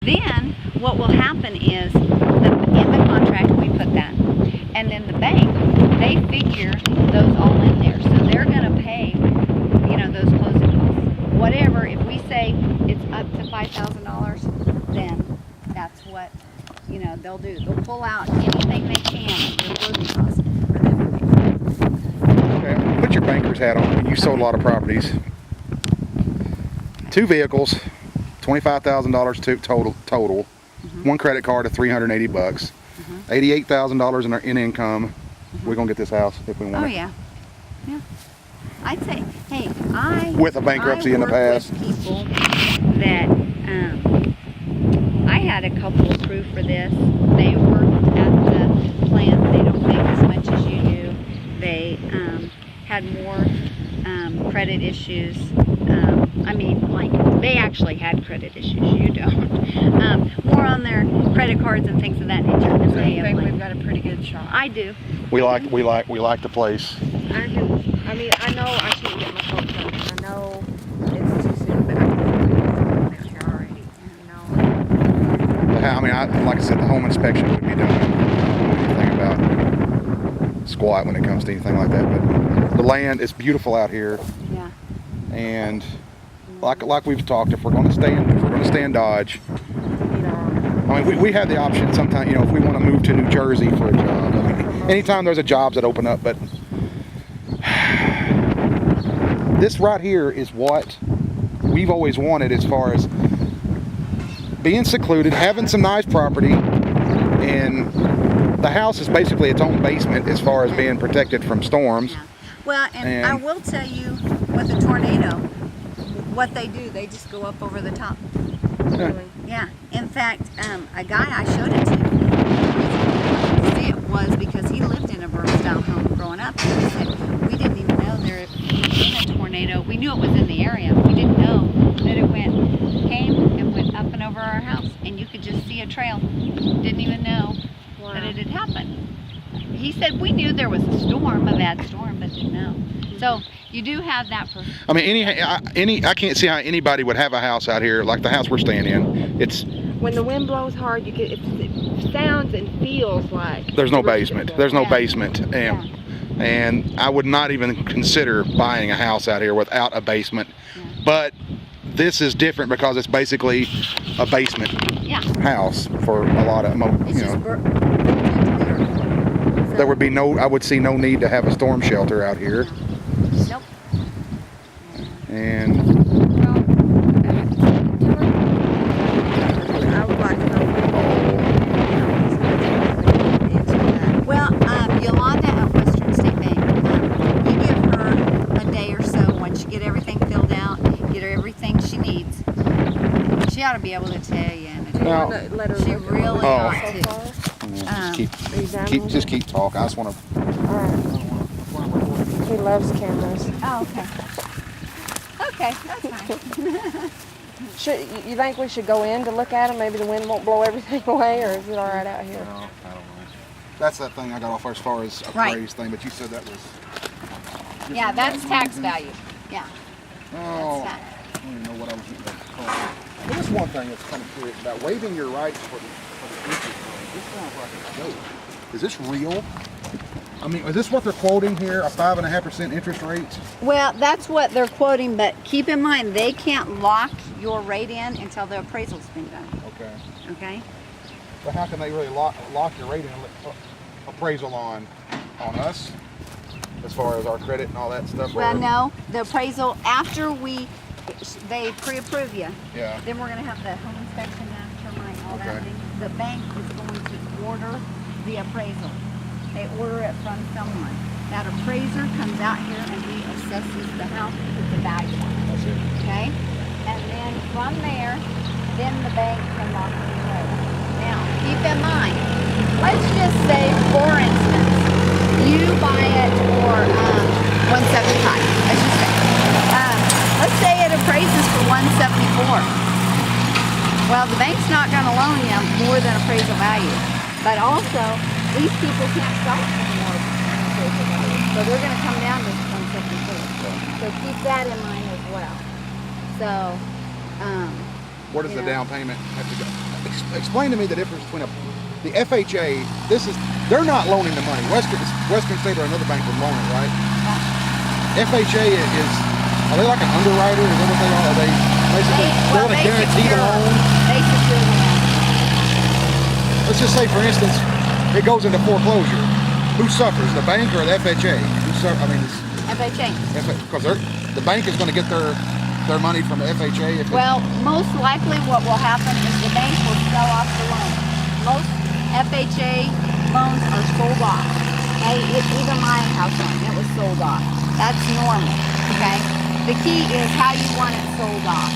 Then what will happen is in the contract we put that, and then the bank, they figure those all in there, so they're going to pay, you know, those closing costs. Whatever, if we say it's up to $5,000, then that's what, you know, they'll do. They'll pull out anything they can of their closing costs for them. Okay, put your banker's hat on. You sold a lot of properties. 2 vehicles, $25,000 total. One credit card of $380. $88,000 in income. We're gonna get this house if we want it. Oh yeah, yeah. I'd say, hey, I with a bankruptcy in the past. With people that I had a couple approved for this. They worked at the plant. They don't make as much as you do. They had more credit issues. I mean, like, they actually had credit issues. You don't. More on their credit cards and things of that nature. So you think we've got a pretty good shot? I do. We like the place. I do. I mean, I know I shouldn't get my hopes up. I know it's too soon, but I can make sure already. I mean, like I said, the home inspection would be done. I don't know anything about squat when it comes to anything like that. But the land is beautiful out here. Yeah. And like we've talked, if we're going to stay in Dodge, I mean, we have the option sometimes, you know, if we want to move to New Jersey for a job. I mean, anytime there's a jobs that open up, but this right here is what we've always wanted as far as being secluded, having some nice property, and the house is basically its own basement as far as being protected from storms. Yeah. Well, and I will tell you, with a tornado, what they do, they just go up over the top. Yeah. Yeah. In fact, a guy I showed it to see it was because he lived in a burn-style home growing up. And he said, we didn't even know there had been a tornado. We knew it was in the area. We didn't know that it came and went up and over our house. And you could just see a trail. Didn't even know that it had happened. He said, we knew there was a storm, a bad storm, but didn't know. So you do have that. I mean, I can't see how anybody would have a house out here like the house we're staying in. It's when the wind blows hard, it sounds and feels like there's no basement. There's no basement, and I would not even consider buying a house out here without a basement. Yeah. But this is different because it's basically a basement house for a lot of, you know. There would be I would see no need to have a storm shelter out here. Nope. And I would like to know. Well, Yolanda at Western State Bank, you give her a day or so once you get everything filled out, get her everything she needs. She ought to be able to tell you. She really ought to. Just keep talking. I just want to. He loves cameras. Oh, okay. Okay, that's fine. You think we should go in to look at them? Maybe the wind won't blow everything away, or is it all right out here? No, I don't know. That's that thing I got off as far as appraised thing, but you said that was. Yeah, that's tax value. Yeah. Oh, I don't even know what I was getting at to call. There's one thing that's kind of curious about waiving your rights for the interest rate. This sounds like a joke. Is this real? I mean, is this what they're quoting here, a 5.5% interest rate? Well, that's what they're quoting, but keep in mind, they can't lock your rate in until the appraisal's been done. Okay. Okay? But how can they really lock your rate in appraisal on us, as far as our credit and all that stuff? Well, no, the appraisal, after they pre-approve you, yeah. Then we're going to have the home inspection done, termite, all that thing. The bank is going to order the appraisal. They order it from someone. That appraiser comes out here and he assesses the house and puts the value on it. That's it. Okay? And then from there, then the bank can lock in the rate. Now, keep in mind, let's just say, for instance, you buy it for $175. Let's just say. Let's say it appraises for $174. Well, the bank's not going to loan you more than appraisal value. But also, these people can't sell it anymore than appraisal value. So they're going to come down to $174. So keep that in mind as well. So, where does the down payment have to go? explain to me the difference between the FHA. They're not loaning the money. Western State or another bank would loan it, right? FHA are they like an underwriter? Is that what they are? Are they basically they're going to guarantee the loan? They secure the loan. Let's just say, for instance, it goes into foreclosure. Who suffers, the bank or the FHA? FHA. Because the bank is going to get their money from the FHA. Well, most likely what will happen is the bank will sell off the loan. Most FHA loans are sold off. Okay, even my house loan, it was sold off. That's normal. Okay, the key is how you want it sold off.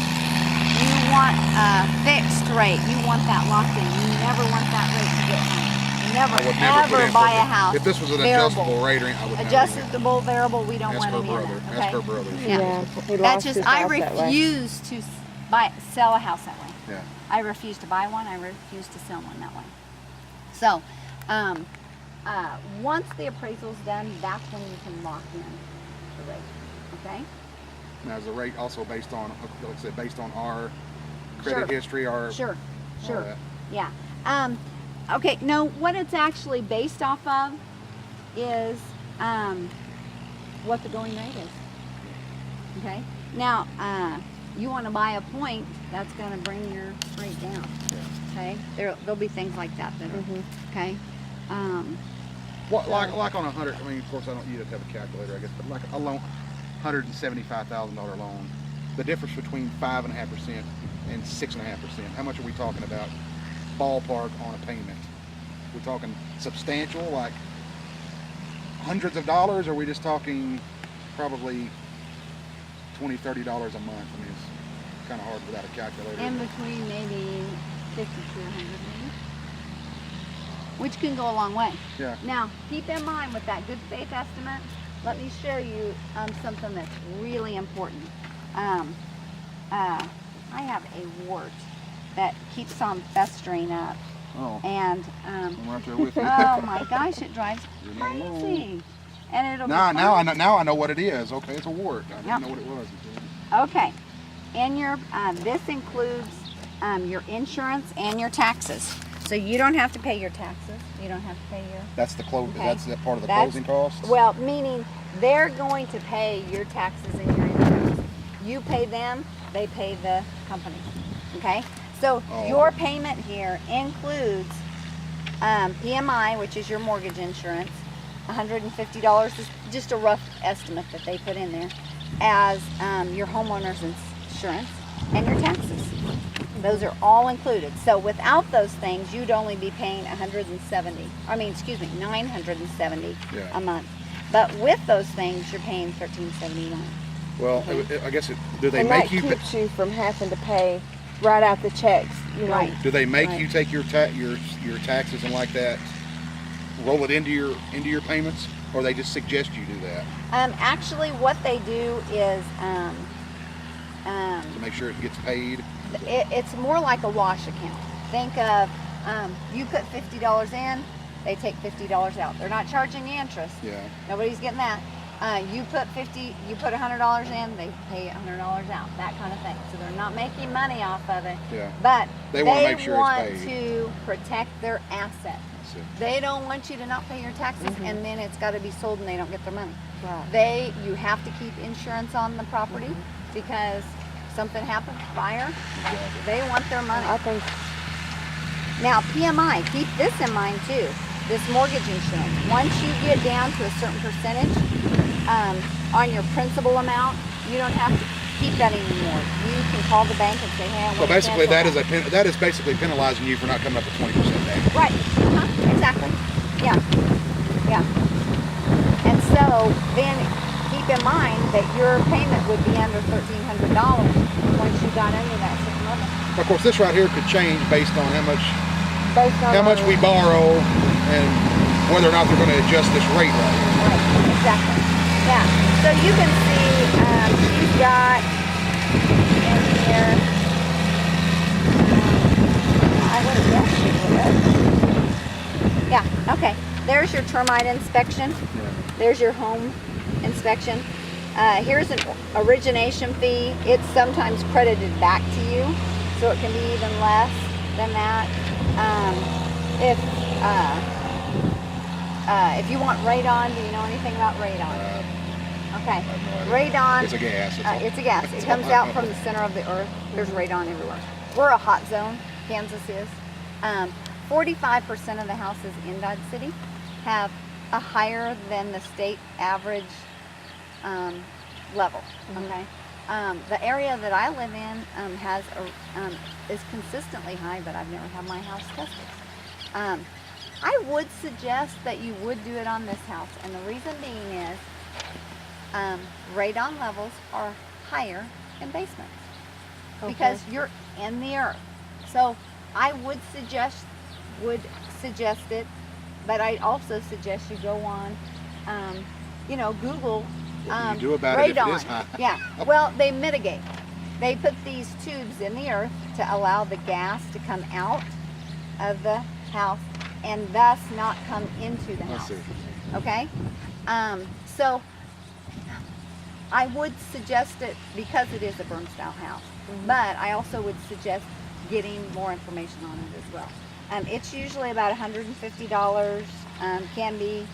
You want a fixed rate. You want that locked in. You never want that rate to get high. Never ever buy a house. If this was an variable. Adjustable rate, I would adjustable variable. We don't want any of that. Okay? Ask her brother. Yeah. He That's lost just his I house that way. refuse to sell a house that way. Yeah. I refuse to buy one. I refuse to sell one that way. So, once the appraisal's done, that's when you can lock in the rate. Okay. Now, is the rate also based on, like I said, based on our credit history, our Sure. that? Yeah. Okay. No, what it's actually based off of is what the going rate is. Okay. Now, you want to buy a point, that's going to bring your rate down. Yeah. Okay. There'll be things like that that are okay. Like on 100. I mean, of course, you'd have to have a calculator, I guess, but like a loan, $175,000 loan, the difference between 5.5% and 6.5%. How much are we talking about? Ballpark on a payment. We're talking substantial, like hundreds of dollars, or are we just talking probably $20, $30 a month? I mean, it's kind of hard without a calculator. In between maybe 50 to 100 maybe, which can go a long way. Yeah. Now, keep in mind with that good faith estimate, let me show you something that's really important. I have a wart that keeps on festering up. Oh. And I'm right there with you. oh my gosh, it drives You're not alone. crazy. And it'll Now I know what it is. Okay, it's a wart. I didn't know what it was. Okay. In your this includes your insurance and your taxes. So you don't have to pay your taxes. You don't have to pay your. That's the Okay. That's that part of the closing costs. Well, meaning they're going to pay your taxes and your insurance. You pay them, they pay the company. Okay? So your payment here includes PMI, which is your mortgage insurance, $150 is just a rough estimate that they put in there, as your homeowner's insurance and your taxes. Those are all included. So without those things, you'd only be paying $970 a month. But with those things, you're paying $1,379. Well, I guess do they And make that you? keeps you from having to pay right out the checks, you know. Right. Do they make Right. you take your taxes and like that, roll it into your payments, or they just suggest you do that Actually, what they do is to make sure it gets paid? it's more like a wash account. Think of you put $50 in, they take $50 out. They're not charging you interest. Yeah. Nobody's getting that. You put $100 in, they pay $100 out. That kind of thing. So they're not making money off of it. Yeah. But They wanna make sure it's want paid. to protect their asset. That's it. They don't want you to not pay your taxes and then it's got to be sold and they don't get their money. Right. You have to keep insurance on the property because something happens, fire, they want their money. I think Now PMI, keep this in mind too, this mortgage insurance. Once you get down to a certain percentage on your principal amount, you don't have to keep that anymore. You can call the bank and say, hey, I want So to basically, cancel that is basically penalizing you for not coming up with 20% down. Right, exactly, yeah. And so then keep in mind that your payment would be under $1,300 once you got under that certain level. Of course, this right here could change based on how much we we borrow and whether or not they're going to adjust this rate right here. Right, exactly. Yeah. So you can see she's got in here. I would have guessed she would. Yeah. Okay. There's your termite inspection. Yeah. There's your home inspection. Here's an origination fee. It's sometimes credited back to you, so it can be even less. than that. If you want radon, do you know anything about radon? Okay, radon. It's a gas. It's a gas. It comes out from the center of the earth. There's radon everywhere. We're a hot zone. Kansas is. 45% of the houses in Dodge City have a higher than the state average level. Okay. The area that I live in is consistently high, but I've never had my house tested. I would suggest that you would do it on this house, and the reason being is radon levels are higher in basements because you're in the earth. So I would suggest it, but I also suggest you go on, Google. What do you do about radon. it if it is high? Yeah. Well, they mitigate. They put these tubes in the earth to allow the gas to come out of the house and thus not come into the house. I see. Okay? So I would suggest it because it is a burn style house, but I also would suggest getting more information on it as well. It's usually about $150, can be.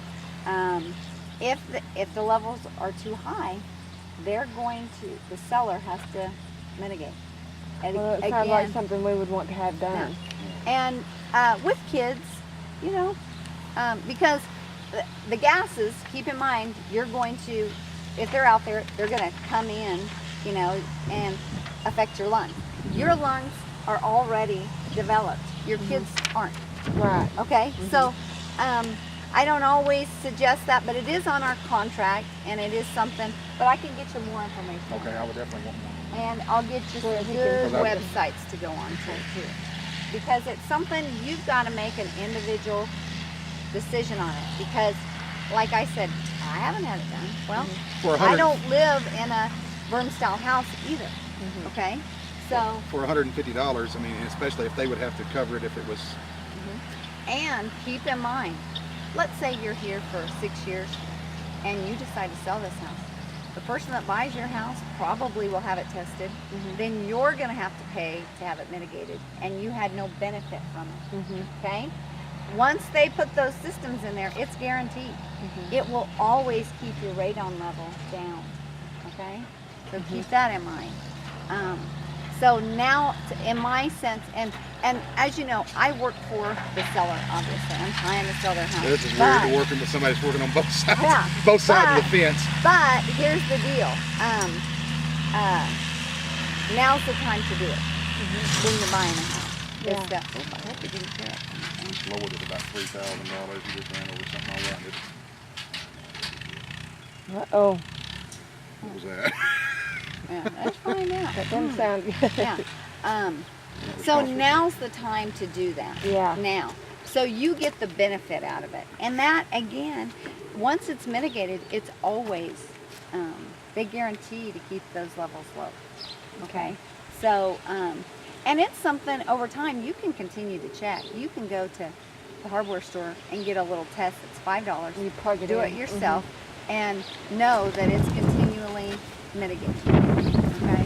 If the levels are too high, the seller has to mitigate. And Well, it sounds like something we would want to have done. And with kids, because the gases, keep in mind, if they're out there, they're going to come in, and affect your lungs. Your lungs are already developed. Your kids aren't. Right. Okay? So, I don't always suggest that, but it is on our contract, and it is something, but I can get you more information. Okay, I would definitely want more. And I'll get you some good websites to go on to, too. Because it's something you've got to make an individual decision on it. Because, like I said, I haven't had it done. Well, I don't live in a burn-style house either. Okay? So for $150, I mean, especially if they would have to cover it if it was. And keep in mind, let's say you're here for 6 years and you decide to sell this house. The person that buys your house probably will have it tested. Then you're going to have to pay to have it mitigated, and you had no benefit from it. Okay? Once they put those systems in there, it's guaranteed. It will always keep your radon level down. Okay? So keep that in mind. So now, in my sense, and as you know, I work for the seller, obviously. I'm trying to sell their house. This is weird to working with somebody that's working on both sides. Yeah, both sides of the fence. But here's the deal. Now's the time to do it. When you're buying a house. I hope you didn't hear it. It's lowered at about $3,000. You just ran over something I wanted. Uh-oh. What was that? Yeah, let's find out. That doesn't sound good. Yeah. So now's the time to do that. Yeah. Now. So you get the benefit out of it. And that, again, once it's mitigated, it's always, they guarantee to keep those levels low. Okay? So, and it's something over time you can continue to check. You can go to the hardware store and get a little test that's $5. You plug it do in. it yourself and know that it's continually mitigated. Okay?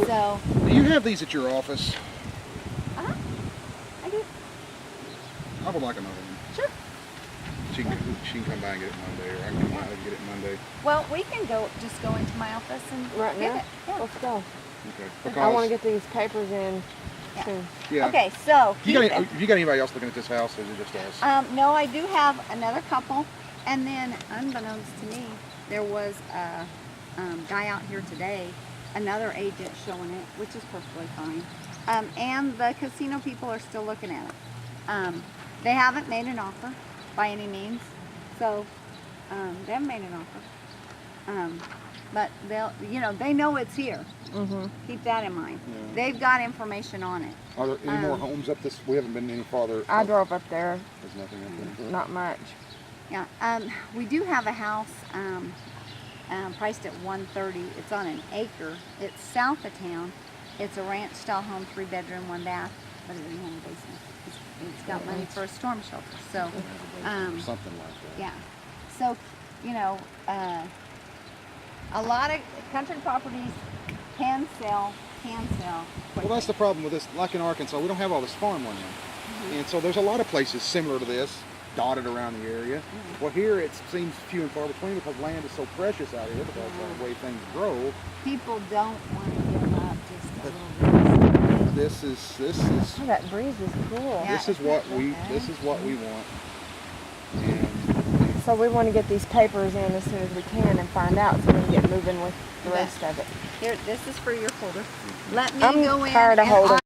So. Do you have these at your office? I do. I would like another one. Sure. She can come by and get it Monday, or I can come by and get it Monday. Well, we can just go into my office and Right get now? it. Yeah. Let's go. Okay. I want to get these papers in soon. Yeah. Okay, so You got anybody else looking at this house, or is it just us? no, I do have another couple, and then unbeknownst to me, there was a guy out here today, another agent showing it, which is perfectly fine. And the casino people are still looking at it. They haven't made an offer by any means, so they haven't made an offer. But they know it's here. Keep that in mind. Yeah. They've got information on it. Are there any more homes up this? We haven't been any farther. I drove up there. There's nothing up there. Not much. Yeah. We do have a house priced at $130. It's on an acre. It's south of town. It's a ranch style home, 3-bedroom, 1 bath, but it doesn't have a basement. It's got money for a storm shelter. So Something like that. yeah. So a lot of country properties can sell can sell Well, that's the problem with this. Like in Arkansas, we don't have all this farmland. And so there's a lot of places similar to this, dotted around the area. Well, here it seems few and far between because land is so precious out here because of the way things grow. People don't want to give up just a little bit. This is Oh, that breeze is cool. Yeah. this is what we want. And So we want to get these papers in as soon as we can and find out so we can get moving with the rest of it. Here, this is for your folder. Let me I'm go in tired of and holding